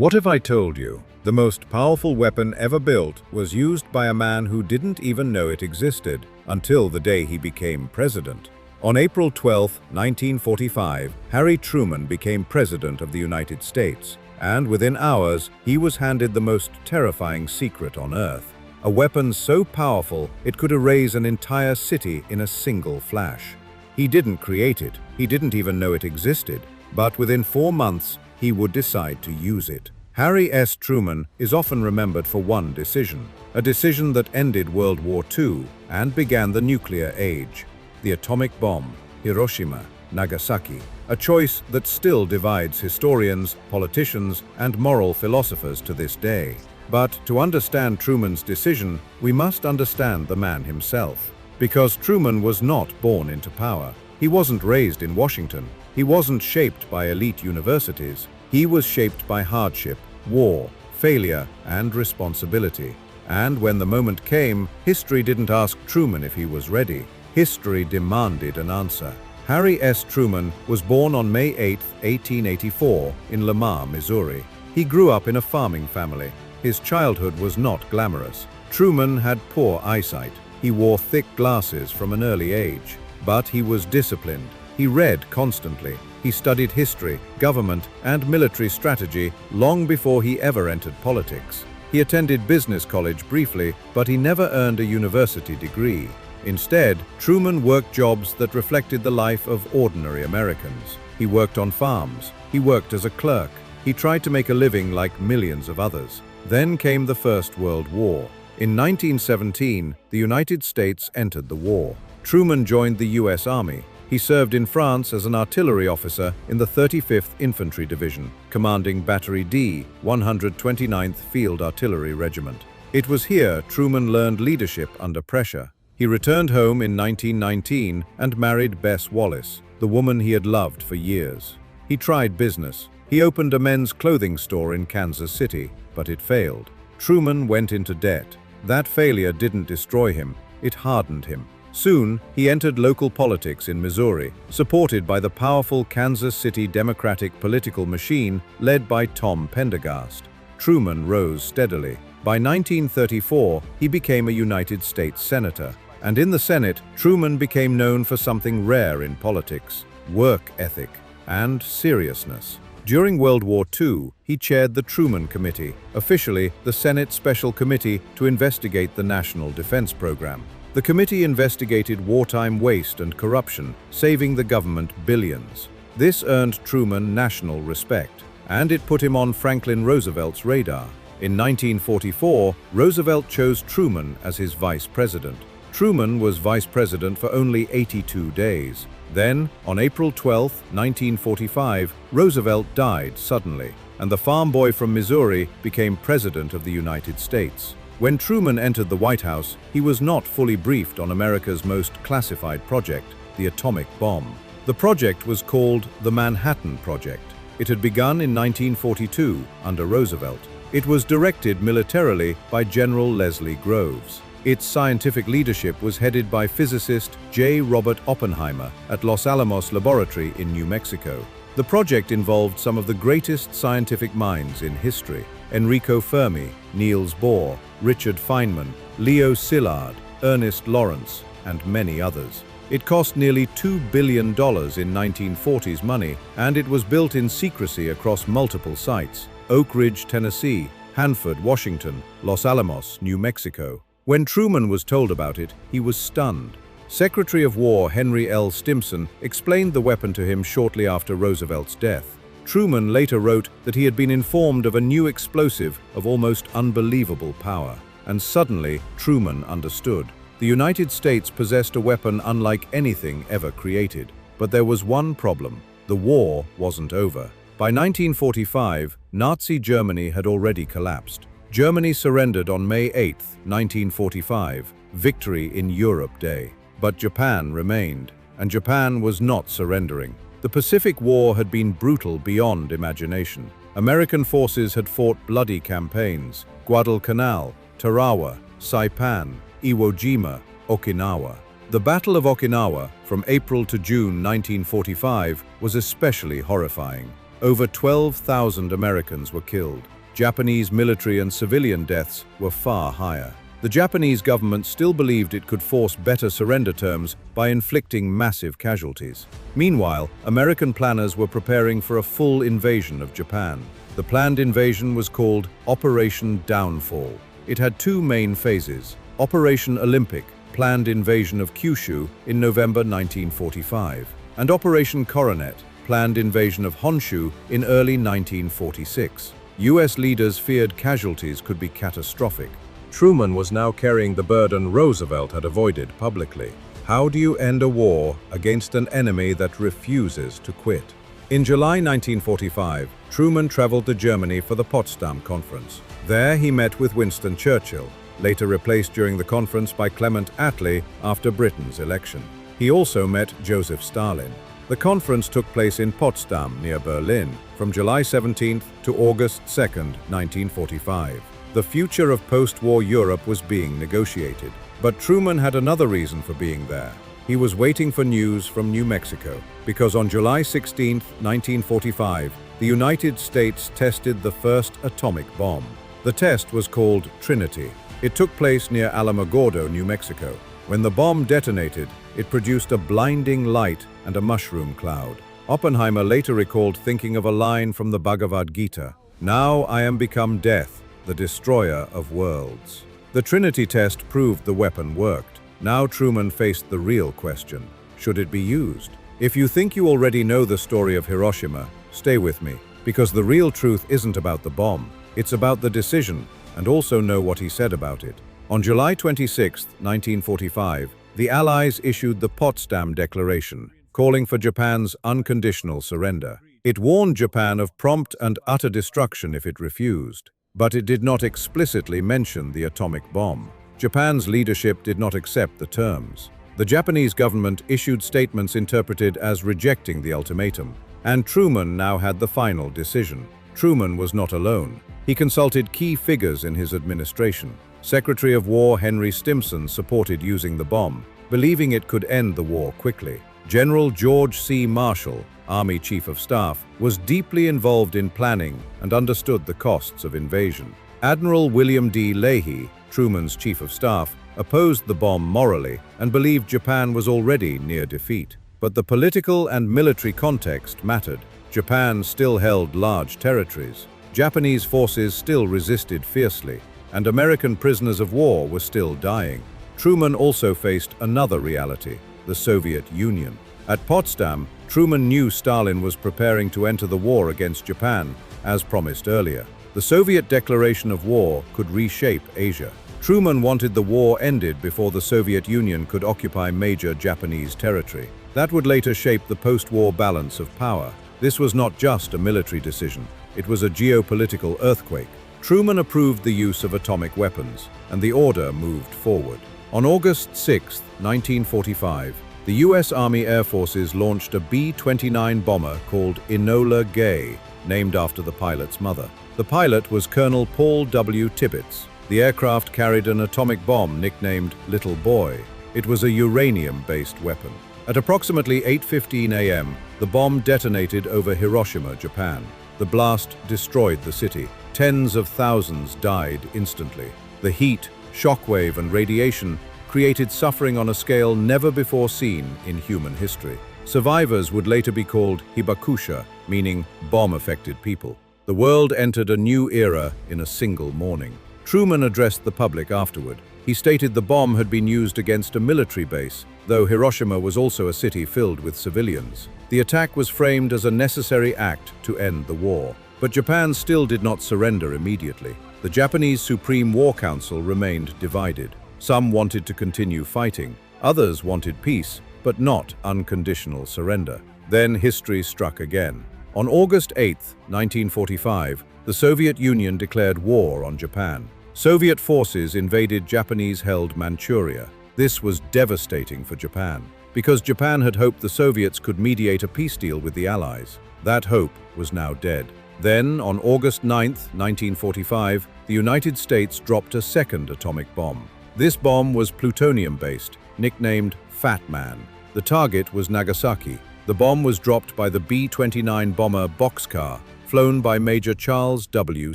What if I told you the most powerful weapon ever built was used by a man who didn't even know it existed until the day he became president? On April 12, 1945, Harry Truman became President of the United States, and within hours, he was handed the most terrifying secret on Earth. A weapon so powerful it could erase an entire city in a single flash. He didn't create it, he didn't even know it existed, but within 4 months, he would decide to use it. Harry S. Truman is often remembered for one decision, a decision that ended World War II and began the nuclear age. The atomic bomb, Hiroshima, Nagasaki, a choice that still divides historians, politicians, and moral philosophers to this day. But to understand Truman's decision, we must understand the man himself. Because Truman was not born into power. He wasn't raised in Washington. He wasn't shaped by elite universities. He was shaped by hardship, war, failure, and responsibility. And when the moment came, history didn't ask Truman if he was ready. History demanded an answer. Harry S. Truman was born on May 8, 1884, in Lamar, Missouri. He grew up in a farming family. His childhood was not glamorous. Truman had poor eyesight. He wore thick glasses from an early age. But he was disciplined. He read constantly. He studied history, government, and military strategy long before he ever entered politics. He attended business college briefly, but he never earned a university degree. Instead, Truman worked jobs that reflected the life of ordinary Americans. He worked on farms. He worked as a clerk. He tried to make a living like millions of others. Then came the First World War. In 1917, the United States entered the war. Truman joined the U.S. Army. He served in France as an artillery officer in the 35th Infantry Division, commanding Battery D, 129th Field Artillery Regiment. It was here Truman learned leadership under pressure. He returned home in 1919 and married Bess Wallace, the woman he had loved for years. He tried business. He opened a men's clothing store in Kansas City, but it failed. Truman went into debt. That failure didn't destroy him, it hardened him. Soon, he entered local politics in Missouri, supported by the powerful Kansas City Democratic political machine led by Tom Pendergast. Truman rose steadily. By 1934, he became a United States Senator. And in the Senate, Truman became known for something rare in politics: work ethic and seriousness. During World War II, he chaired the Truman Committee, officially the Senate Special Committee to investigate the National Defense Program. The committee investigated wartime waste and corruption, saving the government billions. This earned Truman national respect, and it put him on Franklin Roosevelt's radar. In 1944, Roosevelt chose Truman as his vice president. Truman was vice president for only 82 days. Then, on April 12, 1945, Roosevelt died suddenly, and the farm boy from Missouri became president of the United States. When Truman entered the White House, he was not fully briefed on America's most classified project, the atomic bomb. The project was called the Manhattan Project. It had begun in 1942 under Roosevelt. It was directed militarily by General Leslie Groves. Its scientific leadership was headed by physicist J. Robert Oppenheimer at Los Alamos Laboratory in New Mexico. The project involved some of the greatest scientific minds in history: Enrico Fermi, Niels Bohr, Richard Feynman, Leo Szilard, Ernest Lawrence, and many others. It cost nearly $2 billion in 1940s money, and it was built in secrecy across multiple sites: Oak Ridge, Tennessee, Hanford, Washington, Los Alamos, New Mexico. When Truman was told about it, he was stunned. Secretary of War Henry L. Stimson explained the weapon to him shortly after Roosevelt's death. Truman later wrote that he had been informed of a new explosive of almost unbelievable power. And suddenly, Truman understood. The United States possessed a weapon unlike anything ever created. But there was one problem: the war wasn't over. By 1945, Nazi Germany had already collapsed. Germany surrendered on May 8, 1945, Victory in Europe Day. But Japan remained, and Japan was not surrendering. The Pacific War had been brutal beyond imagination. American forces had fought bloody campaigns: Guadalcanal, Tarawa, Saipan, Iwo Jima, Okinawa. The Battle of Okinawa, from April to June 1945, was especially horrifying. over 12,000 Americans were killed. Japanese military and civilian deaths were far higher. The Japanese government still believed it could force better surrender terms by inflicting massive casualties. Meanwhile, American planners were preparing for a full invasion of Japan. The planned invasion was called Operation Downfall. It had two main phases: Operation Olympic, planned invasion of Kyushu in November 1945, and Operation Coronet, planned invasion of Honshu in early 1946. US leaders feared casualties could be catastrophic. Truman was now carrying the burden Roosevelt had avoided publicly. How do you end a war against an enemy that refuses to quit? In July 1945, Truman traveled to Germany for the Potsdam Conference. There he met with Winston Churchill, later replaced during the conference by Clement Attlee after Britain's election. He also met Joseph Stalin. The conference took place in Potsdam, near Berlin, from July 17th to August 2nd, 1945. The future of post-war Europe was being negotiated. But Truman had another reason for being there. He was waiting for news from New Mexico, because on July 16, 1945, the United States tested the first atomic bomb. The test was called Trinity. It took place near Alamogordo, New Mexico. When the bomb detonated, it produced a blinding light and a mushroom cloud. Oppenheimer later recalled thinking of a line from the Bhagavad Gita, "Now I am become death, the destroyer of worlds." The Trinity test proved the weapon worked. Now Truman faced the real question: should it be used? If you think you already know the story of Hiroshima, stay with me, because the real truth isn't about the bomb. It's about the decision, and also know what he said about it. On July 26, 1945, the Allies issued the Potsdam Declaration, calling for Japan's unconditional surrender. It warned Japan of prompt and utter destruction if it refused. But it did not explicitly mention the atomic bomb. Japan's leadership did not accept the terms. The Japanese government issued statements interpreted as rejecting the ultimatum, and Truman now had the final decision. Truman was not alone. He consulted key figures in his administration. Secretary of War Henry Stimson supported using the bomb, believing it could end the war quickly. General George C. Marshall, Army Chief of Staff, was deeply involved in planning and understood the costs of invasion. Admiral William D. Leahy, Truman's Chief of Staff, opposed the bomb morally and believed Japan was already near defeat. But the political and military context mattered. Japan still held large territories. Japanese forces still resisted fiercely, and American prisoners of war were still dying. Truman also faced another reality: the Soviet Union. At Potsdam, Truman knew Stalin was preparing to enter the war against Japan, as promised earlier. The Soviet declaration of war could reshape Asia. Truman wanted the war ended before the Soviet Union could occupy major Japanese territory. That would later shape the post-war balance of power. This was not just a military decision, it was a geopolitical earthquake. Truman approved the use of atomic weapons, and the order moved forward. On August 6, 1945, the U.S. Army Air Forces launched a B-29 bomber called Enola Gay, named after the pilot's mother. The pilot was Colonel Paul W. Tibbets. The aircraft carried an atomic bomb nicknamed Little Boy. It was a uranium-based weapon. At approximately 8:15 a.m., the bomb detonated over Hiroshima, Japan. The blast destroyed the city. Tens of thousands died instantly. The heat, shockwave, and radiation created suffering on a scale never before seen in human history. Survivors would later be called hibakusha, meaning bomb-affected people. The world entered a new era in a single morning. Truman addressed the public afterward. He stated the bomb had been used against a military base, though Hiroshima was also a city filled with civilians. The attack was framed as a necessary act to end the war. But Japan still did not surrender immediately. The Japanese Supreme War Council remained divided. Some wanted to continue fighting, others wanted peace, but not unconditional surrender. Then history struck again. On August 8, 1945, the Soviet Union declared war on Japan. Soviet forces invaded Japanese-held Manchuria. This was devastating for Japan, because Japan had hoped the Soviets could mediate a peace deal with the Allies. That hope was now dead. Then, on August 9, 1945, the United States dropped a second atomic bomb. This bomb was plutonium-based, nicknamed Fat Man. The target was Nagasaki, The bomb was dropped by the B-29 bomber Boxcar, flown by Major Charles W.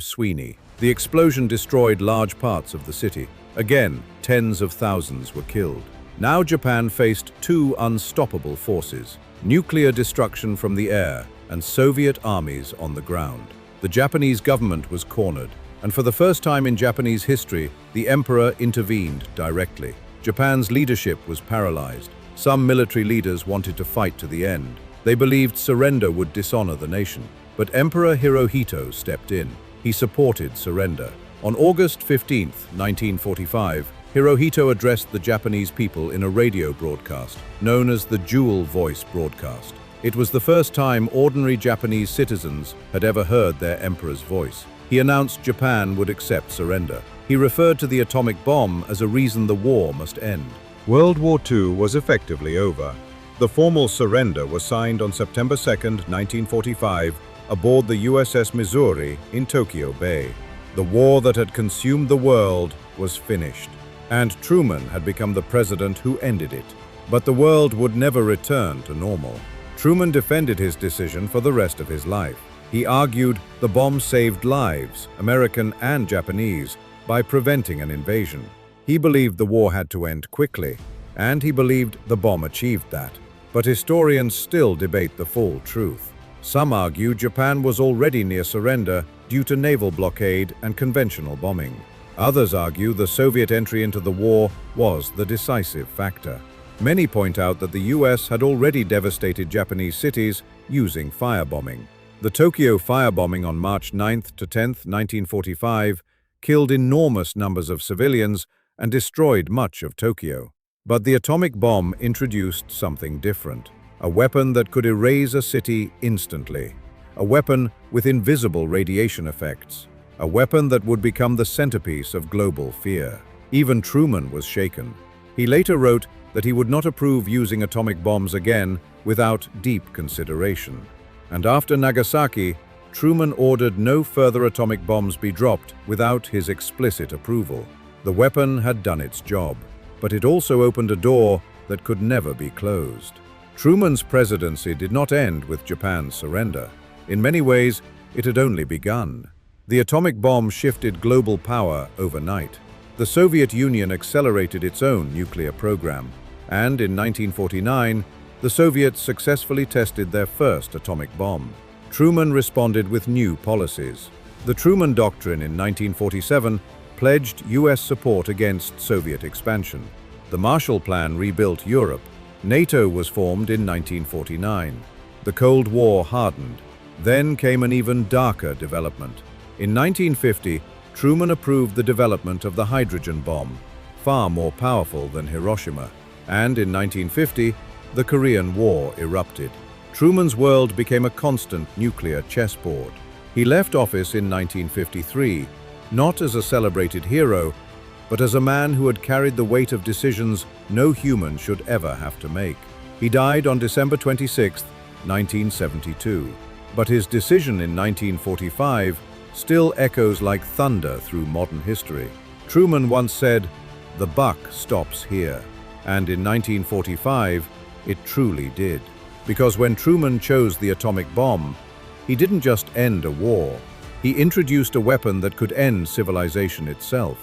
Sweeney. The explosion destroyed large parts of the city. Again, tens of thousands were killed. Now Japan faced two unstoppable forces: nuclear destruction from the air and Soviet armies on the ground. The Japanese government was cornered, and for the first time in Japanese history, the emperor intervened directly. Japan's leadership was paralyzed. Some military leaders wanted to fight to the end. They believed surrender would dishonor the nation. But Emperor Hirohito stepped in. He supported surrender. On August 15, 1945, Hirohito addressed the Japanese people in a radio broadcast, known as the Dual Voice broadcast. It was the first time ordinary Japanese citizens had ever heard their emperor's voice. He announced Japan would accept surrender. He referred to the atomic bomb as a reason the war must end. World War II was effectively over. The formal surrender was signed on September 2, 1945, aboard the USS Missouri in Tokyo Bay. The war that had consumed the world was finished, and Truman had become the president who ended it. But the world would never return to normal. Truman defended his decision for the rest of his life. He argued the bomb saved lives, American and Japanese, by preventing an invasion. He believed the war had to end quickly, and he believed the bomb achieved that. But historians still debate the full truth. Some argue Japan was already near surrender due to naval blockade and conventional bombing. Others argue the Soviet entry into the war was the decisive factor. Many point out that the US had already devastated Japanese cities using firebombing. The Tokyo firebombing on March 9 to 10, 1945, killed enormous numbers of civilians and destroyed much of Tokyo. But the atomic bomb introduced something different, a weapon that could erase a city instantly, a weapon with invisible radiation effects, a weapon that would become the centerpiece of global fear. Even Truman was shaken. He later wrote that he would not approve using atomic bombs again without deep consideration. And after Nagasaki, Truman ordered no further atomic bombs be dropped without his explicit approval. The weapon had done its job, but it also opened a door that could never be closed. Truman's presidency did not end with Japan's surrender. In many ways, it had only begun. The atomic bomb shifted global power overnight. The Soviet Union accelerated its own nuclear program, and in 1949, the Soviets successfully tested their first atomic bomb. Truman responded with new policies. The Truman Doctrine in 1947 pledged US support against Soviet expansion. The Marshall Plan rebuilt Europe. NATO was formed in 1949. The Cold War hardened. Then came an even darker development. In 1950, Truman approved the development of the hydrogen bomb, far more powerful than Hiroshima. And in 1950, the Korean War erupted. Truman's world became a constant nuclear chessboard. He left office in 1953, not as a celebrated hero, but as a man who had carried the weight of decisions no human should ever have to make. He died on December 26, 1972. But his decision in 1945 still echoes like thunder through modern history. Truman once said, "The buck stops here." And in 1945, it truly did. Because when Truman chose the atomic bomb, he didn't just end a war. He introduced a weapon that could end civilization itself.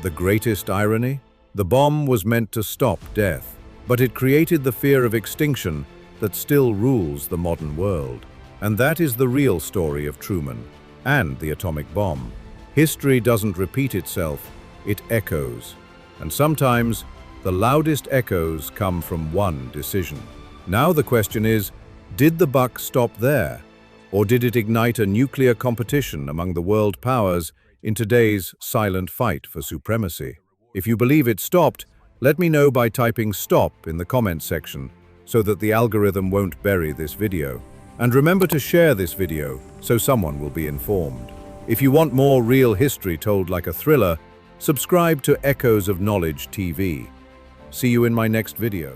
The greatest irony? The bomb was meant to stop death, but it created the fear of extinction that still rules the modern world. And that is the real story of Truman and the atomic bomb. History doesn't repeat itself, it echoes. And sometimes, the loudest echoes come from one decision. Now the question is, did the buck stop there? Or did it ignite a nuclear competition among the world powers in today's silent fight for supremacy? If you believe it stopped, let me know by typing "stop" in the comments section so that the algorithm won't bury this video. And remember to share this video so someone will be informed. If you want more real history told like a thriller, subscribe to Echoes of Knowledge TV. See you in my next video.